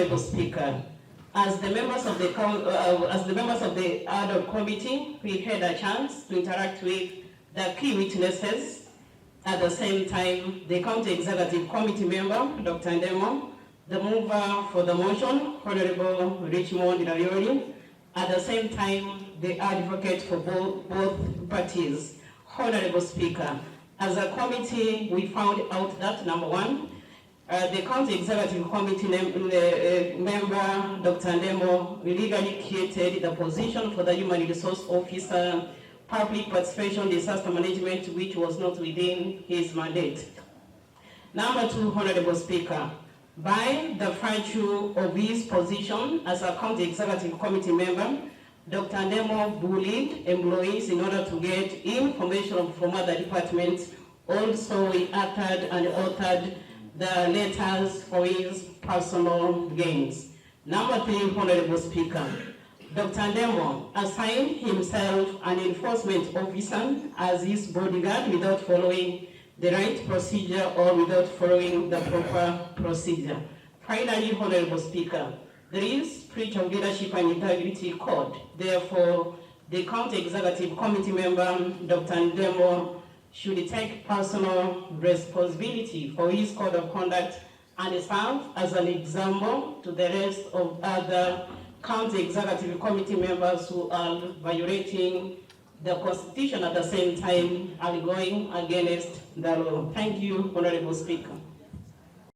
Honorable Speaker, as the members of the ad hoc committee, we had a chance to interact with the key witnesses. At the same time, the County Executive Committee member, Dr. Ndemo, the mover for the motion, Honorable Richmond Rarioli. At the same time, the advocate for both parties. Honorable Speaker, as a committee, we found out that number one, the County Executive Committee member, Dr. Ndemo, illegally created the position for the Human Resource Officer, Public Participation Disaster Management, which was not within his mandate. Number two, Honorable Speaker, by the virtue of his position as a County Executive Committee member, Dr. Ndemo bullied employees in order to get information from other departments. Also, he acted and authored the letters for his personal gains. Number three, Honorable Speaker, Dr. Ndemo assigned himself an enforcement officer as his bodyguard without following the right procedure or without following the proper procedure. Finally, Honorable Speaker, there is breach of leadership and integrity code. Therefore, the County Executive Committee member, Dr. Ndemo, should take personal responsibility for his code of conduct and serve as an example to the rest of other County Executive Committee members who are violating the Constitution at the same time and going against the law. Thank you, Honorable Speaker.